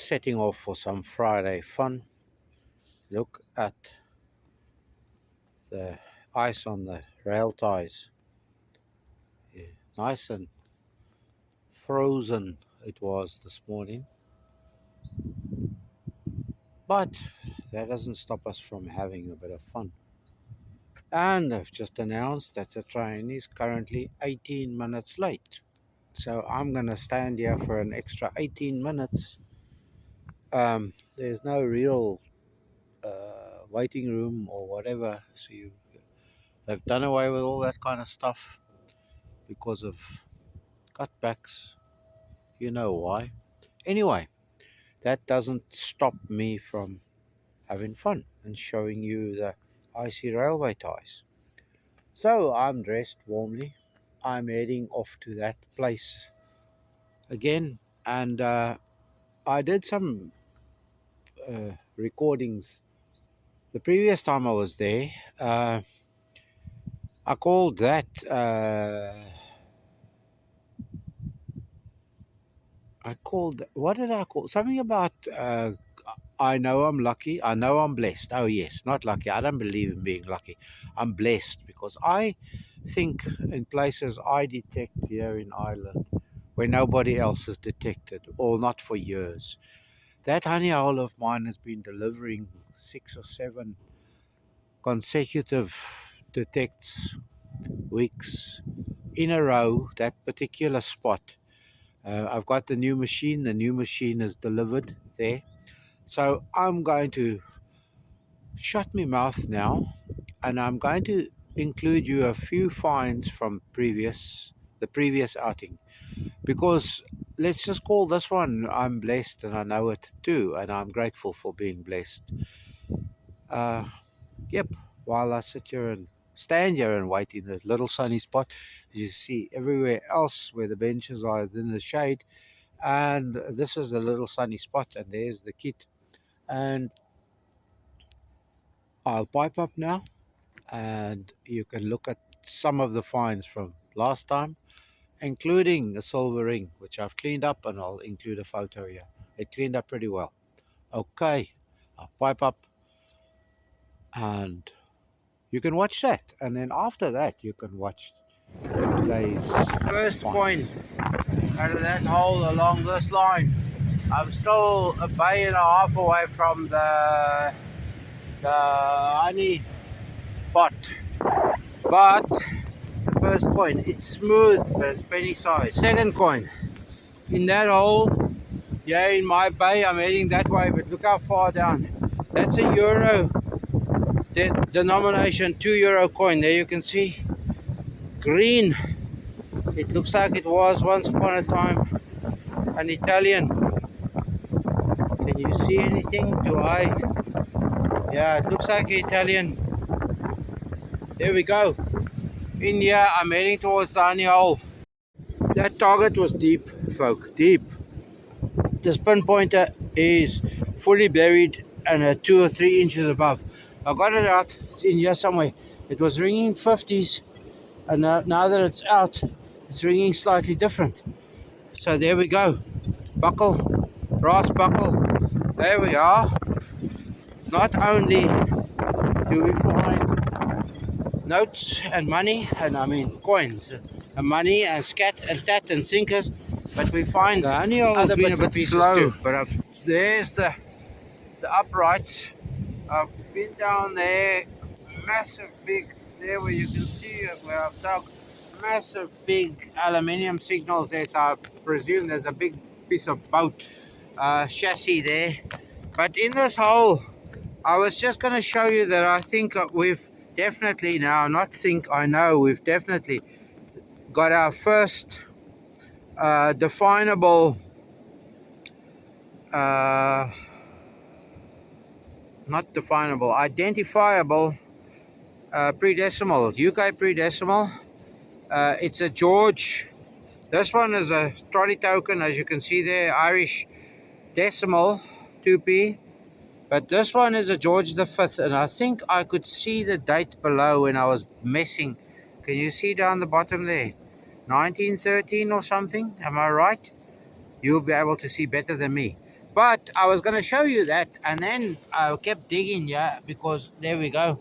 setting off for some Friday fun. Look at the ice on the rail ties. Yeah, nice and frozen it was this morning. But that doesn't stop us from having a bit of fun. And I've just announced that the train is currently 18 minutes late. So I'm going to stand here for an extra 18 minutes. There's no real waiting room or whatever. So they've done away with all that kind of stuff because of cutbacks. You know why. Anyway, that doesn't stop me from having fun and showing you the icy railway ties. So I'm dressed warmly. I'm heading off to that place again, and I did some recordings the previous time I was there. I called that. I called. What did I call? Something about. I know I'm lucky. I know I'm blessed. Oh yes, not lucky. I don't believe in being lucky. I'm blessed because I think in places I detect here in Ireland where nobody else has detected, or not for years. That honey owl of mine has been delivering 6 or 7 consecutive detects weeks in a row. That particular spot. I've got the new machine. The new machine is delivered there. So I'm going to shut my mouth now, and I'm going to include you a few finds from the previous outing, because let's just call this one I'm blessed, and I know it too, and I'm grateful for being blessed. Yep, while I sit here and stand here and wait in the little sunny spot, you see everywhere else where the benches are in the shade, and this is the little sunny spot, and there's the kit. And I'll pipe up now, and you can look at some of the finds from last time, including the silver ring, which I've cleaned up, and I'll include a photo here. It cleaned up pretty well. Okay, I'll pipe up, and you can watch that, and then after that you can watch today's first coin out of that hole along this line. I'm still a bay and a half away from the honey pot, but it's the first coin. It's smooth, but it's penny size. Second coin in that hole. Yeah, in my bay. I'm heading that way, but look how far down. That's a euro denomination, €2 coin. There you can see green. It looks like it was once upon a time an Italian. Can you see anything? Yeah, it looks like Italian. There we go. In here, I'm heading towards the honey hole. That target was deep, folk, deep. This pinpointer is fully buried and 2 or 3 inches above. I got it out. It's in here somewhere. It was ringing 50s, and now that it's out, it's ringing slightly different. So there we go. Buckle, brass buckle. There we are. Not only do we find notes and money, and I mean coins, and money and scat and tat and sinkers, but we find the honey has been a bit slow too. But there's the uprights. I've been down there, massive big, there where you can see where I've dug massive big aluminium signals there. So I presume there's a big piece of boat chassis there. But in this hole, I was just going to show you that I think we've definitely now, not think, I know we've definitely got our first definable, not definable, identifiable pre-decimal, UK pre-decimal. It's a George. This one is a trolley token, as you can see there, Irish decimal, 2p. But this one is a George the 5th, and I think I could see the date below when I was messing. Can you see down the bottom there? 1913 or something, am I right? You'll be able to see better than me. But I was going to show you that, and then I kept digging, yeah, because there we go.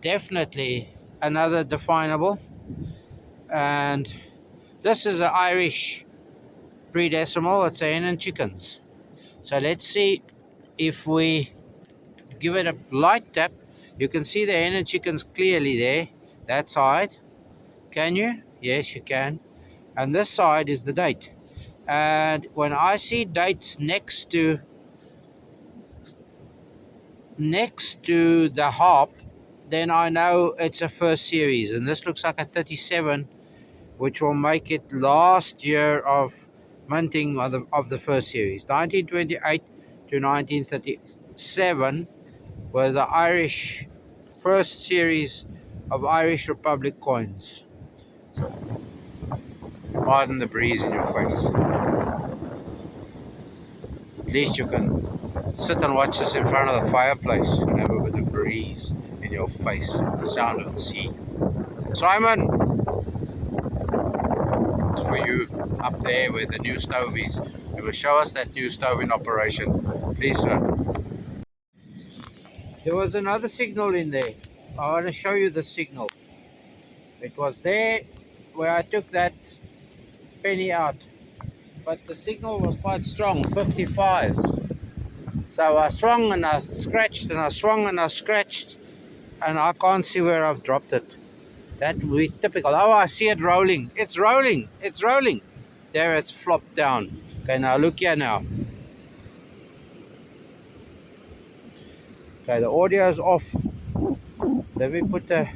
Definitely another definable. And this is an Irish pre-decimal. It's a hen and chickens. So let's see if we give it a light tap. You can see the hen and chickens clearly there. That side. Can you? Yes, you can. And this side is the date. And when I see dates next to the hop, then I know it's a first series. And this looks like a 37, which will make it last year of minting of the first series. 1928 to 1937 were the Irish first series of Irish Republic coins. So, pardon the breeze in your face. At least you can sit and watch this in front of the fireplace and have a bit of breeze in your face, the sound of the sea. Simon, it's for you up there where the new stove is. You will show us that new stove in operation. Please, sir. There was another signal in there. I want to show you the signal. It was there where I took that penny out. But the signal was quite strong, 55. So I swung and I scratched and I swung and I scratched, and I can't see where I've dropped it. That would be typical. Oh, I see it rolling. It's rolling. It's rolling. There, it's flopped down. Okay, now look here now. Okay, the audio is off. Let me put the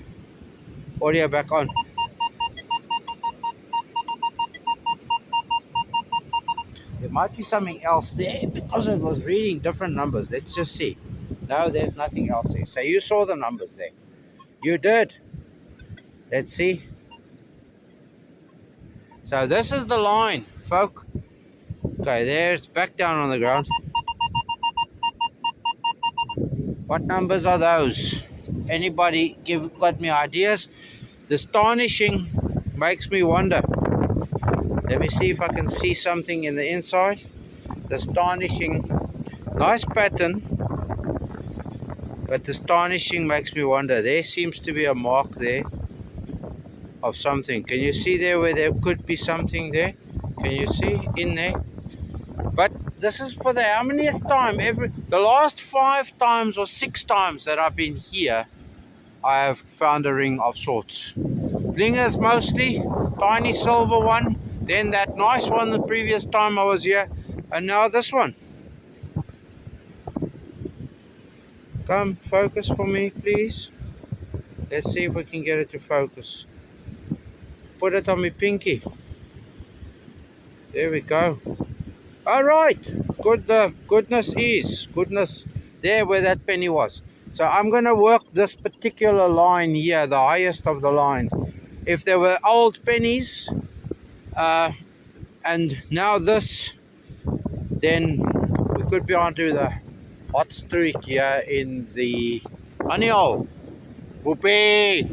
audio back on. There might be something else there because it was reading different numbers. Let's just see. No, there's nothing else there. So you saw the numbers there. You did. Let's see. So this is the line, folk. Okay, there, it's back down on the ground. What numbers are those? Anybody got me ideas? The astonishing makes me wonder. Let me see if I can see something in the inside. The astonishing, nice pattern, but the astonishing makes me wonder. There seems to be a mark there of something. Can you see there where there could be something there? Can you see in there? But this is for the how manyth time? The last 5 times or 6 times that I've been here, I have found a ring of sorts. Blingers mostly, tiny silver one, then that nice one the previous time I was here, and now this one. Come, focus for me, please. Let's see if we can get it to focus. Put it on my pinky. There we go. All right. Goodness there where that penny was. So I'm going to work this particular line here, the highest of the lines. If there were old pennies, and now this, then we could be onto the hot streak here in the honey hole. Whoopee!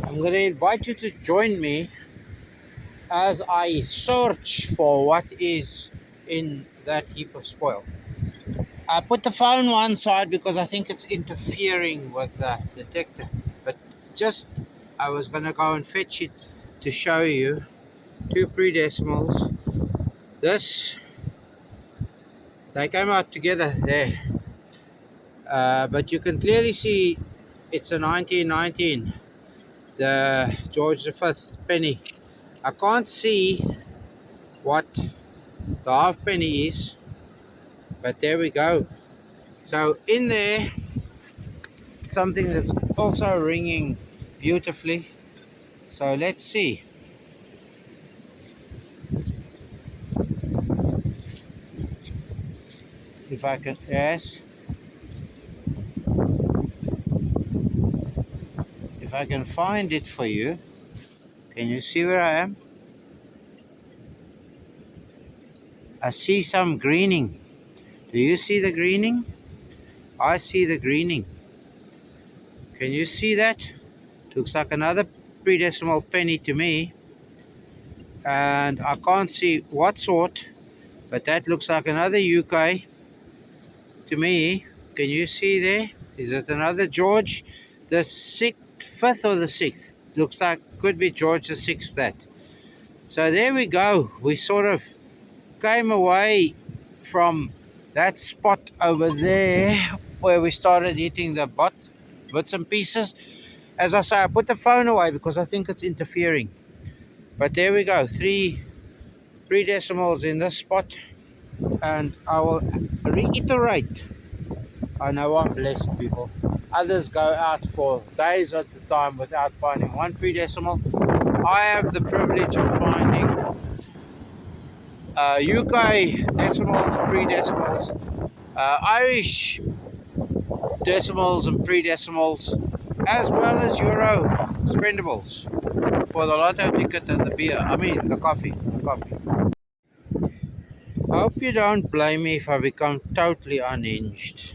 I'm going to invite you to join me as I search for what is in that heap of spoil. I put the phone one side because I think it's interfering with the detector, but just I was going to go and fetch it to show you 2 pre-decimals. This, they came out together there, but you can clearly see it's a 1919, the George V penny. I can't see what the half penny is, but there we go. So in there, something that's also ringing beautifully. So let's see. If I can, yes. If I can find it for you. Can you see where I am? I see some greening. Do you see the greening? I see the greening. Can you see that? Looks like another pre-decimal penny to me. And I can't see what sort, But that looks like another UK to me. Can you see there? Is it another George? The sixth, fifth or the sixth? Looks like could be George the sixth. That. So there we go. We sort of came away from that spot over there where we started eating the bits and pieces. As I say, I put the phone away because I think it's interfering. But there we go, three decimals in this spot, and I will reiterate. I know I'm blessed, people. Others go out for days at a time without finding one pre-decimal. I have the privilege of finding UK decimals, pre-decimals, Irish decimals and pre-decimals, as well as Euro spendables for the lotto ticket and the beer. I mean the coffee. I hope you don't blame me if I become totally unhinged.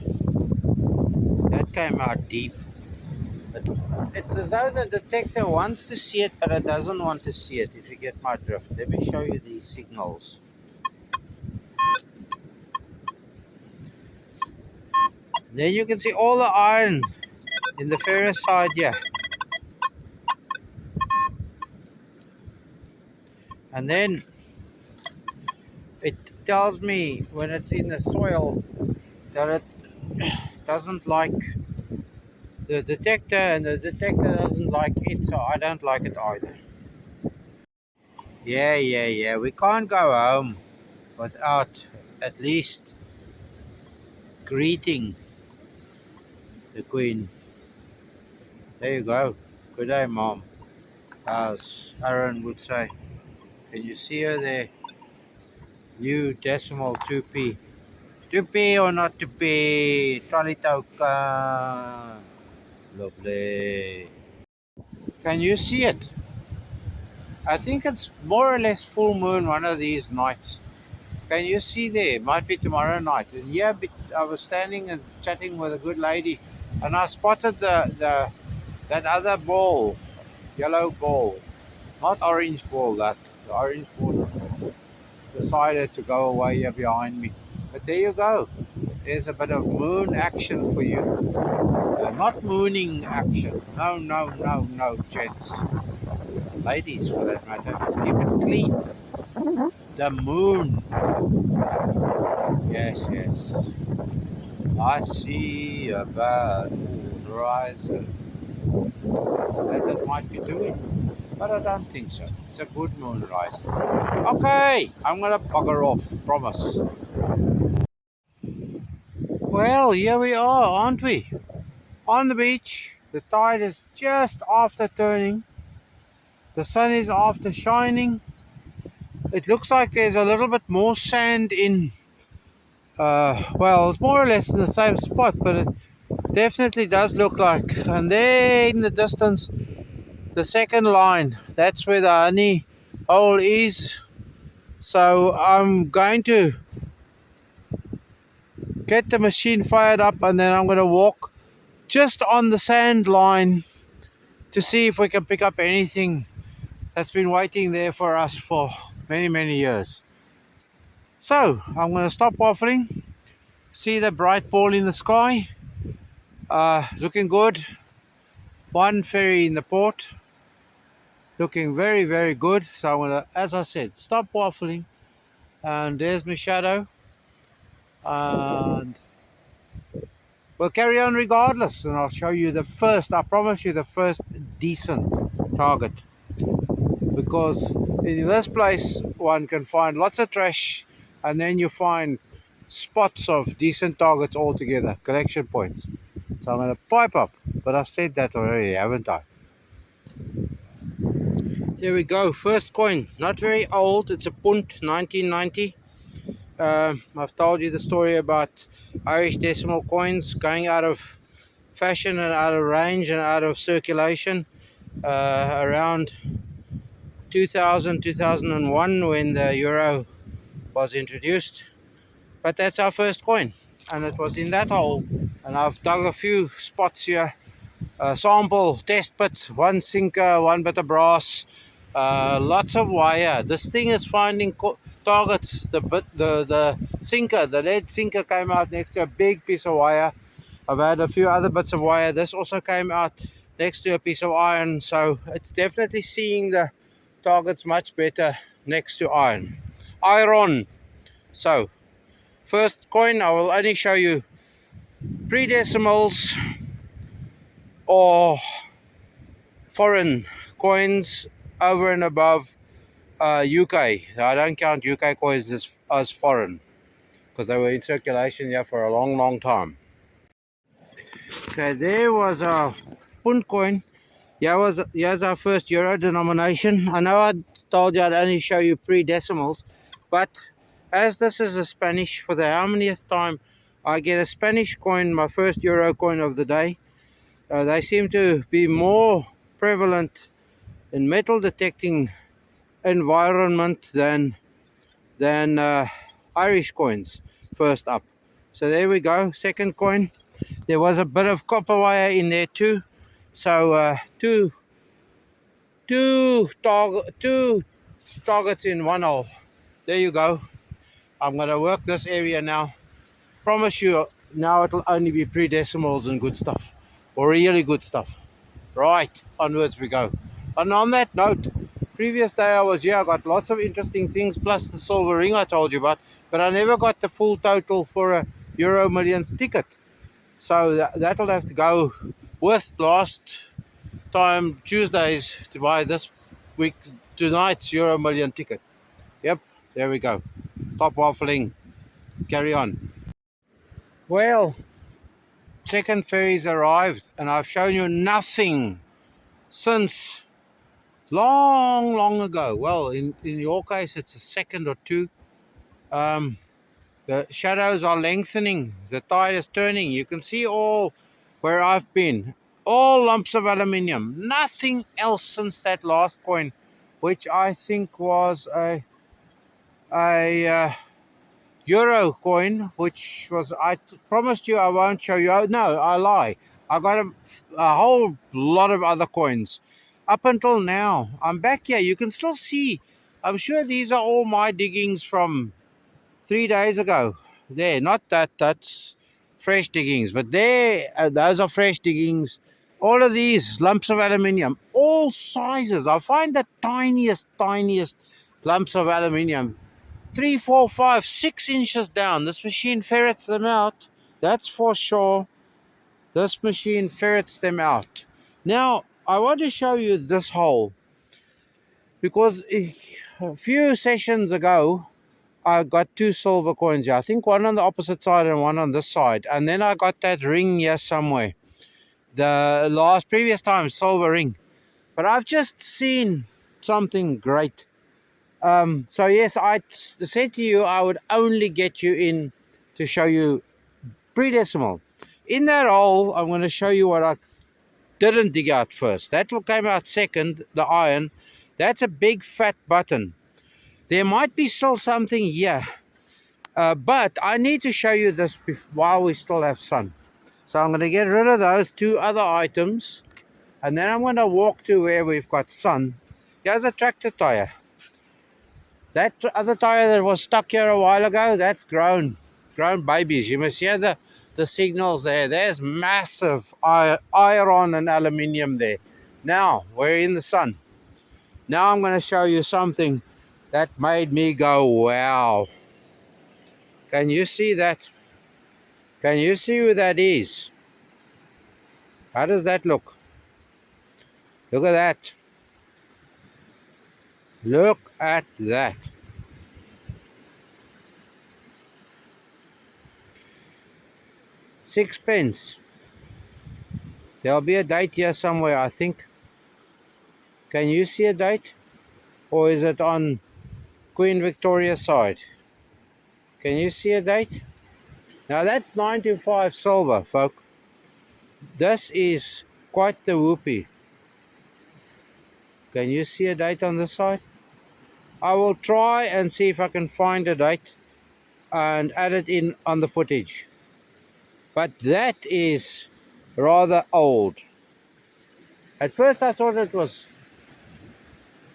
That came out deep. But it's as though the detector wants to see it, but it doesn't want to see it, if you get my drift. Let me show you these signals. Then you can see all the iron in the ferrous side here. And then it tells me when it's in the soil that it doesn't like the detector, and the detector doesn't like it, so I don't like it either. Yeah. We can't go home without at least greeting the Queen. There you go. Good day, Mom. As Aaron would say. Can you see her there? New decimal 2p. 2p or not 2p? Trolley token. Lovely. Can you see it? I think it's more or less full moon one of these nights. Can you see there? Might be tomorrow night. And yeah, I was standing and chatting with a good lady, and I spotted that other ball, yellow ball, not orange ball. That the orange ball decided to go away here behind me. But there you go. There's a bit of moon action for you. Not mooning action. No, gents. Ladies, for that matter. Keep it clean. The moon. Yes. I see a bad moon rising. That it might be doing, but I don't think so. It's a good moon rising. Okay, I'm gonna bugger off. Promise. Well, here we are, aren't we? On the beach. The tide is just after turning. The sun is after shining. It looks like there's a little bit more sand in. Well, it's more or less in the same spot, but it definitely does look like. And there in the distance, the second line, that's where the honey hole is. So I'm going to get the machine fired up, and then I'm going to walk just on the sand line to see if we can pick up anything that's been waiting there for us for many years. So I'm going to stop waffling, see the bright ball in the sky, looking good. One ferry in the port, looking very good. So I'm going to, as I said, stop waffling, and there's my shadow, and we'll carry on regardless, and I'll show you the first, I promise you, the first decent target. Because in this place one can find lots of trash, and then you find spots of decent targets altogether, collection points. So I'm going to pipe up, but I've said that already, haven't I? There we go, first coin, not very old, it's a punt, 1990. I've told you the story about Irish decimal coins going out of fashion and out of range and out of circulation around 2000, 2001 when the euro was introduced. But that's our first coin, and it was in that hole. And I've dug a few spots here, sample test pits, one sinker, one bit of brass, lots of wire. This thing is finding targets. The sinker, the lead sinker came out next to a big piece of wire. I've had a few other bits of wire. This also came out next to a piece of iron, so it's definitely seeing the targets much better next to iron. So first coin, I will only show you pre-decimals or foreign coins over and above UK. I don't count UK coins as foreign because they were in circulation here for a long time. Okay, there was a pund coin. Here's our first euro denomination. I know I told you I'd only show you pre-decimals, but as this is a Spanish, for the how manyth time I get a Spanish coin, my first euro coin of the day. They seem to be more prevalent in metal detecting environment than Irish coins. First up, so there we go. Second coin. There was a bit of copper wire in there too, so two targets in one hole. There you go. I'm gonna work this area now. Promise you, now it'll only be pre-decimals and good stuff, or really good stuff. Right, onwards we go. And on that note, previous day I was here, I got lots of interesting things, plus the silver ring I told you about, but I never got the full total for a Euro Millions ticket. So that'll have to go with last time Tuesdays to buy this week tonight's Euro Million ticket. Yep, there we go. Stop waffling. Carry on. Well, second ferry's arrived and I've shown you nothing since long ago. Well, in your case it's a second or two. The shadows are lengthening, the tide is turning. You can see all where I've been, all lumps of aluminium, nothing else since that last coin, which I think was a euro coin, which was, I promised you I won't show you. Oh, no, I lie. I got a whole lot of other coins up until now. I'm back here. You can still see. I'm sure these are all my diggings from 3 days ago. There, not that's fresh diggings, but there, those are fresh diggings. All of these lumps of aluminium, all sizes. I find the tiniest lumps of aluminium 3, 4, 5, 6 inches down. This machine ferrets them out. That's for sure. This machine ferrets them out. Now, I want to show you this hole because a few sessions ago, I got 2 silver coins here. I think one on the opposite side and one on this side. And then I got that ring here somewhere. The previous time, silver ring. But I've just seen something great. So yes, I said to you I would only get you in to show you pre-decimal. In that hole, I'm going to show you what I didn't dig out first. That came out second, the iron. That's a big fat button. There might be still something here, but I need to show you this while we still have sun. So I'm going to get rid of those 2 other items, and then I'm going to walk to where we've got sun. Here's a tractor tire. That other tire that was stuck here a while ago, that's grown babies. You must hear the signals there. There's massive iron and aluminium there. Now, we're in the sun. Now I'm going to show you something that made me go, wow. Can you see that? Can you see who that is? How does that look? Look at that. Look at that. Sixpence. There'll be a date here somewhere, I think. Can you see a date? Or is it on Queen Victoria's side? Can you see a date? Now that's 95 silver, folk. This is quite the whoopee. Can you see a date on this side? I will try and see if I can find a date and add it in on the footage. But that is rather old. At first I thought it was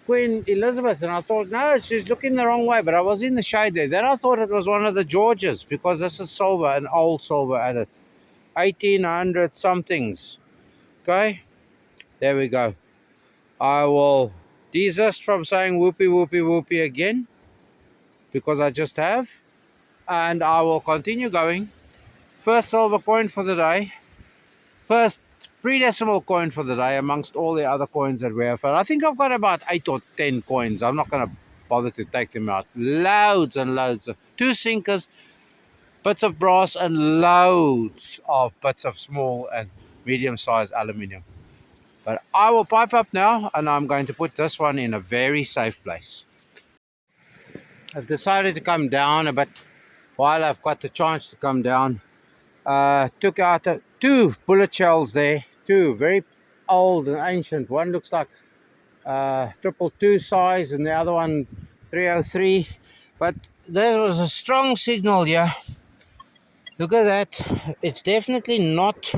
Queen Elizabeth, and I thought, no, she's looking the wrong way, but I was in the shade there. Then I thought it was one of the Georges, because this is silver, an old silver at it. 1800 somethings. Okay, there we go. I will desist from saying whoopee whoopee whoopee again, because I just have, and I will continue going. First silver coin for the day. First pre-decimal coin for the day amongst all the other coins that we have found. I think I've got about 8 or 10 coins. I'm not going to bother to take them out. Loads and loads of 2 sinkers, bits of brass, and loads of bits of small and medium-sized aluminium. But I will pipe up now, and I'm going to put this one in a very safe place. I've decided to come down a bit while I've got the chance to come down. Took out 2 bullet shells there, 2 very old and ancient. One looks like 222 size, and the other one 303. But there was a strong signal here. Look at that. It's definitely not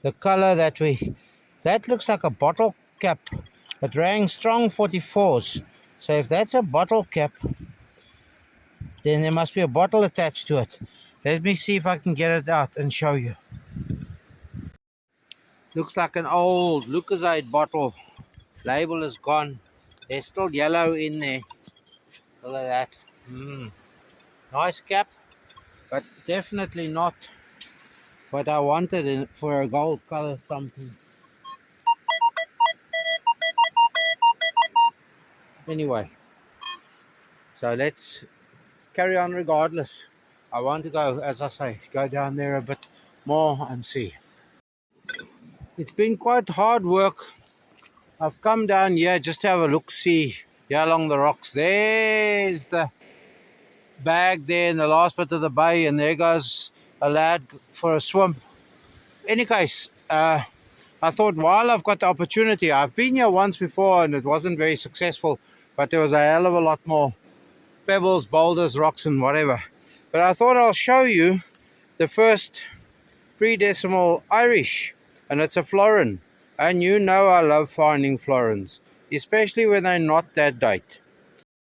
the color that we. That looks like a bottle cap. It rang strong 44s. So if that's a bottle cap, then there must be a bottle attached to it. Let me see if I can get it out and show you. Looks like an old Lucasade bottle. Label is gone. There's still yellow in there. Look at that. Nice cap, but definitely not what I wanted for a gold color something. Anyway, so let's carry on regardless. I want to go, as I say, go down there a bit more and see. It's been quite hard work. I've come down here just to have a look, see here along the rocks. There's the bag there in the last bit of the bay, and there goes a lad for a swim. Any case, I thought, while I've got the opportunity, I've been here once before and it wasn't very successful, but there was a hell of a lot more pebbles, boulders, rocks, and whatever. But I thought I'll show you the first pre-decimal Irish, and it's a florin. And you know I love finding florins, especially when they're not that date.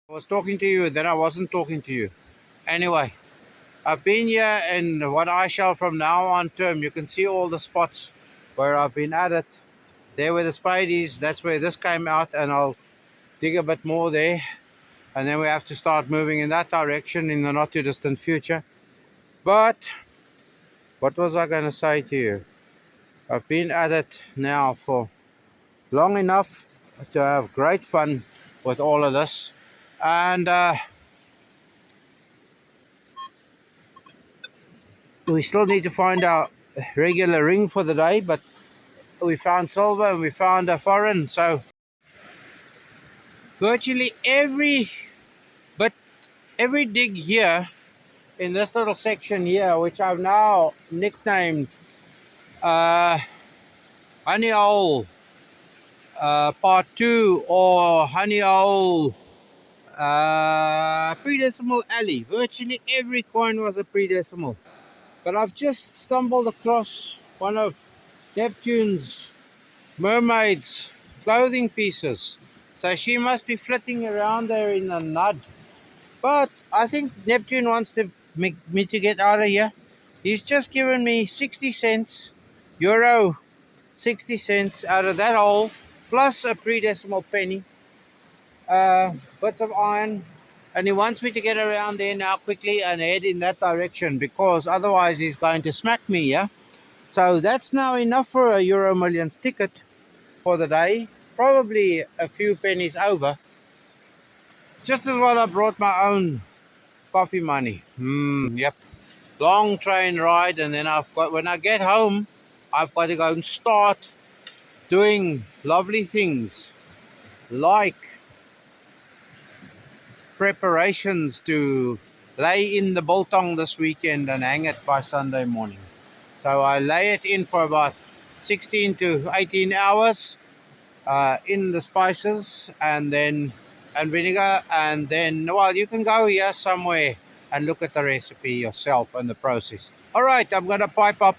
I was talking to you, then I wasn't talking to you. Anyway, I've been here, and what I shall from now on term, you can see all the spots where I've been at it. There where the spadies, that's where this came out, and I'll dig a bit more there. And then we have to start moving in that direction in the not too distant future. But what was I going to say to you? I've been at it now for long enough to have great fun with all of this. And we still need to find our regular ring for the day, but we found silver and we found a foreign. So virtually every dig here in this little section here, which I've now nicknamed Honey Hole Part 2 or Honey Hole Pre-Decimal Alley. Virtually every coin was a pre-decimal. But I've just stumbled across one of Neptune's mermaid's clothing pieces. So she must be flitting around there in the mud. But I think Neptune wants to make me to get out of here. He's just given me 60 cents, euro 60 cents out of that hole, plus a pre-decimal penny, bits of iron. And he wants me to get around there now quickly and head in that direction, because otherwise he's going to smack me, yeah? So that's now enough for a Euro Millions ticket for the day. Probably a few pennies over. Just as well I brought my own coffee money. Yep. Long train ride, and then when I get home, I've got to go and start doing lovely things like preparations to lay in the biltong this weekend and hang it by Sunday morning. So I lay it in for about 16 to 18 hours in the spices and vinegar, and then, well, you can go here somewhere and look at the recipe yourself and the process. All right, I'm going to pipe up.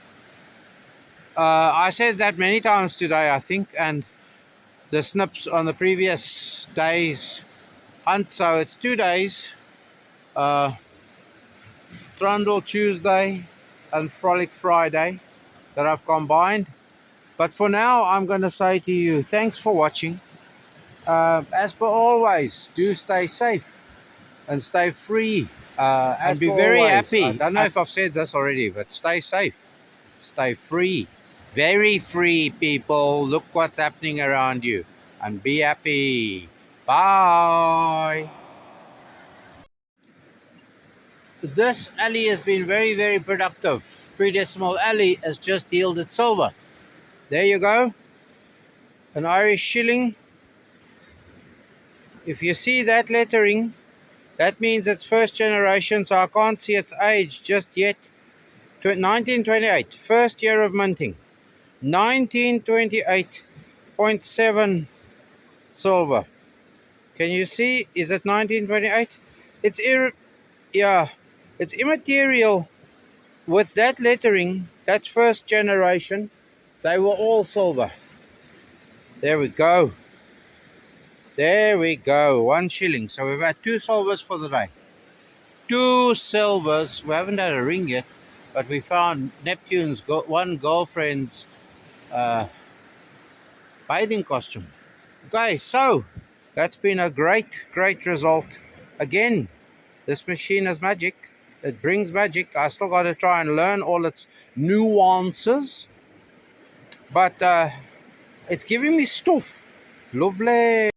I said that many times today, I think, and the snips on the previous day's hunt. So it's 2 days, Trundle Tuesday and Frolic Friday that I've combined. But for now, I'm going to say to you, thanks for watching. As per always, do stay safe and stay free. And be very happy. I don't know if I've said this already, but stay safe, stay free. Very free, people. Look what's happening around you and be happy. Bye. This alley has been very, very productive. Pre-decimal alley has just yielded silver. There you go. An Irish shilling. If you see that lettering, that means it's first generation, so I can't see its age just yet. 1928, first year of minting. 1928.7 silver. Can you see? Is it 1928? It's yeah, it's immaterial. With that lettering, that's first generation. They were all silver. There we go. There we go. 1 shilling. So we've had 2 silvers for the day. 2 silvers. We haven't had a ring yet, but we found Neptune's one girlfriend's bathing costume. Okay, so that's been a great, great result. Again, this machine is magic. It brings magic. I still got to try and learn all its nuances, but it's giving me stuff. Lovely.